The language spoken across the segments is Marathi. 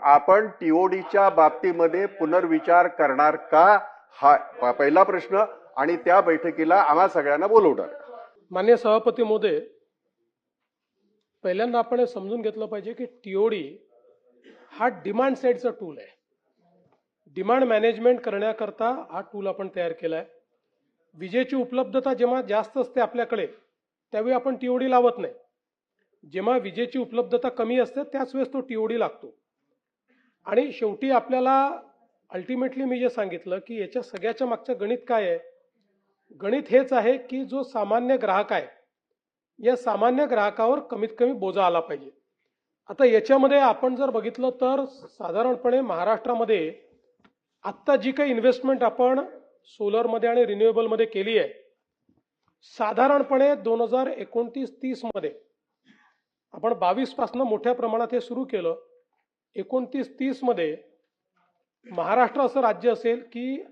आपण टीओडीच्या बाबतीमध्ये पुनर्विचार करणार का, हा पहिला प्रश्न. आणि त्या बैठकीला आम्हा सगळ्यांना बोलवणार. माननीय सभापती महोदय, पहिल्यांदा आपण हे समजून घेतलं पाहिजे की टीओडी हा डिमांड साईडचा टूल आहे. डिमांड मॅनेजमेंट करण्याकरता हा टूल आपण तयार केला आहे. विजेची उपलब्धता जेव्हा जास्त असते आपल्याकडे त्यावेळी आपण टीओडी लावत नाही. जेव्हा विजेची उपलब्धता कमी असते त्याच वेळेस तो टीओडी लागतो. आणि शेवटी आपल्याला अल्टिमेटली मी जे सांगितलं की याच्या सगळ्याच्या मागचं गणित काय आहे, गणित हेच आहे की जो सामान्य ग्राहक आहे या सामान्य ग्राहकावर कमीत कमी बोजा आला पाहिजे. आता याच्यामध्ये आपण जर बघितलं तर साधारणपणे महाराष्ट्रामध्ये आत्ता जी काही इन्व्हेस्टमेंट आपण सोलरमध्ये आणि रिन्युएबलमध्ये केली आहे, साधारणपणे 2029-30 मध्ये आपण 22 पासून मोठ्या प्रमाणात हे सुरू केलं. 29-30 मध्ये महाराष्ट्र असं राज्य असेल की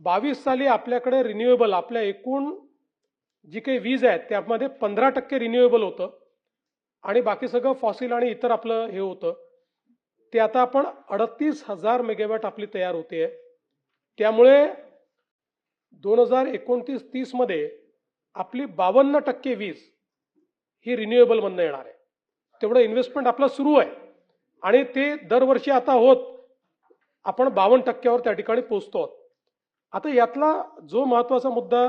22 साली आपल्याकडे रिन्युएबल आपल्या एकूण जी काही वीज आहे त्यामध्ये 15% रिन्युएबल होतं आणि बाकी सगळं फॉसिल आणि इतर आपलं हे होतं. ते आता आपण 38,000 मेगावॅट आपली तयार होते. त्यामुळे 2029-30 मध्ये आपली 52% वीज ही रिन्युएबल मधनं येणार आहे. तेवढं इन्व्हेस्टमेंट आपलं सुरू आहे आणि ते दरवर्षी आता होत आपण 52% त्या ठिकाणी पोहोचतो आहोत. आता यातला जो महत्वाचा मुद्दा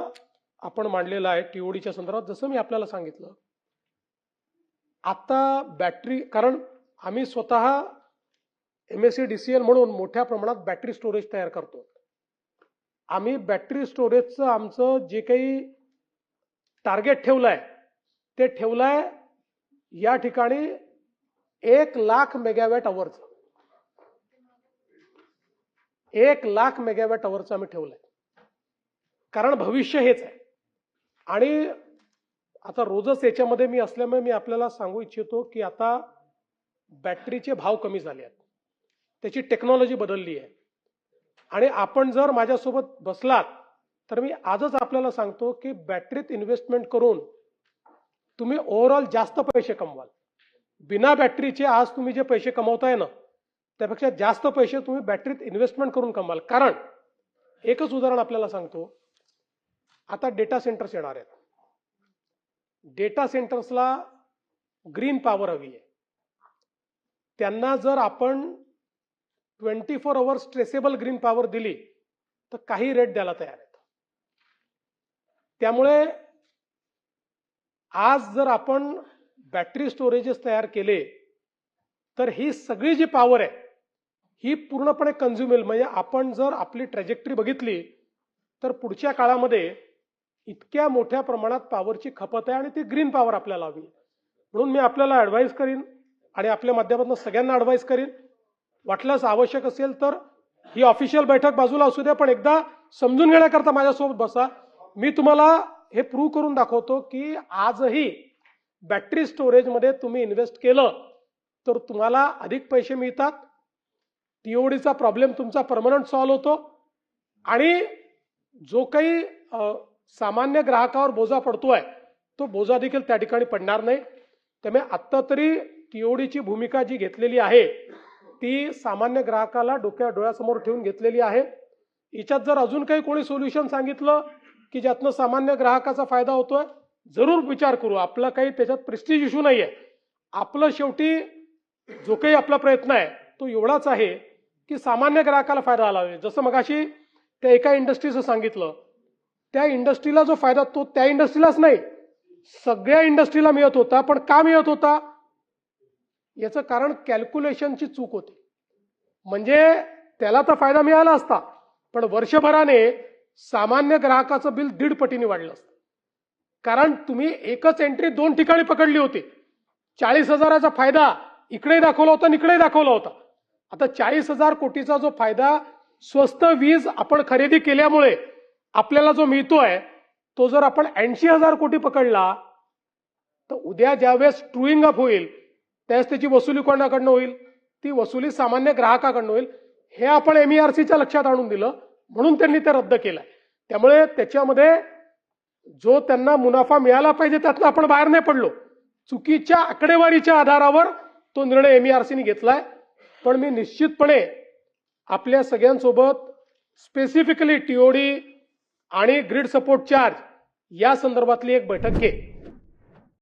आपण मांडलेला आहे टीओडीच्या संदर्भात, जसं मी आपल्याला सांगितलं, आता बॅटरी, कारण आम्ही स्वतः MSEDCL म्हणून मोठ्या प्रमाणात बॅटरी स्टोरेज तयार करतो. आम्ही बॅटरी स्टोरेजचं आमचं जे काही टार्गेट ठेवलंय ते ठेवलंय या ठिकाणी 1,00,000 मेगावॅट अवरचं. 1,00,000 मेगावॅट अवरचं आम्ही ठेवलंय, कारण भविष्य हेच आहे. आणि आता रोजच याच्यामध्ये मी असल्यामुळे मी आपल्याला सांगू इच्छितो की आता बॅटरीचे भाव कमी झाले आहेत, त्याची टेक्नॉलॉजी बदलली आहे. आणि आपण जर माझ्यासोबत बसलात तर मी आजच आपल्याला सांगतो की बॅटरीत इन्व्हेस्टमेंट करून तुम्ही ओव्हरऑल जास्त पैसे कमवाल. बिना बॅटरीचे आज तुम्ही जे पैसे कमवताय ना त्यापेक्षा जास्त पैसे तुम्ही बॅटरीत इन्व्हेस्टमेंट करून कमवाल. कारण एकच उदाहरण आपल्याला सांगतो, आता डेटा सेंटर्स येणार आहेत. डेटा सेंटर्सला ग्रीन पॉवर हवी आहे. त्यांना जर आपण 24 आवर्स ट्रेसेबल ग्रीन पॉवर दिली तर काही रेट द्यायला तयार आहेत. त्यामुळे आज जर आपण बॅटरी स्टोरेजेस तयार केले तर ही सगळी जी पॉवर आहे ही पूर्णपणे कन्झ्युमेबल, म्हणजे आपण जर आपली ट्रॅजेक्टरी बघितली तर पुढच्या काळामध्ये इतक्या मोठ्या प्रमाणात पॉवरची खपत आहे आणि ती ग्रीन पॉवर आपल्याला हवी. म्हणून मी आपल्याला ॲडवाईस करीन आणि आपल्या माध्यमातून सगळ्यांना ॲडवाईस करीन, वाटल्यास आवश्यक असेल तर ही ऑफिशियल बैठक बाजूला असू द्या, पण एकदा समजून घेण्याकरता माझ्यासोबत बसा. मी तुम्हाला हे प्रूव्ह करून दाखवतो की आजही बॅटरी स्टोरेजमध्ये तुम्ही इन्व्हेस्ट केलं तर तुम्हाला अधिक पैसे मिळतात. टीओडीचा प्रॉब्लेम तुमचा परमनंट सॉल्व्ह होतो आणि जो काही सामान्य ग्राहकावर बोजा पडतोय तो बोजा देखील त्या ठिकाणी पडणार नाही. त्यामुळे आत्ता तरी टीओडीची भूमिका जी घेतलेली आहे ती सामान्य ग्राहकाला डोळ्यासमोर ठेवून घेतलेली आहे. याच्यात जर अजून काही कोणी सोल्युशन सांगितलं की ज्यातनं सामान्य ग्राहकाचा फायदा होतोय, जरूर विचार करू. आपला काही त्याच्यात प्रेस्टिज इश्यू नाही आहे. आपलं शेवटी जो काही आपला प्रयत्न आहे तो एवढाच आहे की सामान्य ग्राहकाला फायदा आला पाहिजे. जसं मगाशी त्या एका इंडस्ट्रीचं सांगितलं, त्या इंडस्ट्रीला जो फायदा तो त्या इंडस्ट्रीलाच नाही सगळ्या इंडस्ट्रीला मिळत होता. पण का मिळत होता याचं कारण कॅल्क्युलेशनची चूक होती. म्हणजे त्याला तर फायदा मिळाला असता पण वर्षभराने सामान्य ग्राहकाचं बिल 1.5 पटीने वाढलं असतं. कारण तुम्ही एकच एंट्री 2 ठिकाणी पकडली होती. 40,000चा फायदा इकडेही दाखवला होता आणि इकडेही दाखवला होता. आता 40,000 कोटीचा जो फायदा स्वस्त वीज आपण खरेदी केल्यामुळे आपल्याला जो मिळतोय तो जर आपण 80,000 कोटी पकडला तर उद्या ज्यावेळेस ट्रूइंग अप होईल त्यावेळेस त्याची वसुली कोणाकडनं होईल, ती वसुली सामान्य ग्राहकाकडनं होईल. हे आपण MERCच्या लक्षात आणून दिलं म्हणून त्यांनी ते रद्द केलंय. त्यामुळे त्याच्यामध्ये जो त्यांना मुनाफा मिळाला पाहिजे त्यातनं आपण बाहेर नाही पडलो. चुकीच्या आकडेवारीच्या आधारावर तो निर्णय MERCने घेतलाय. पण मी निश्चितपणे आपल्या सगळ्यांसोबत स्पेसिफिकली टीओडी आणि ग्रीड सपोर्ट चार्ज या संदर्भातली एक बैठक घेईन.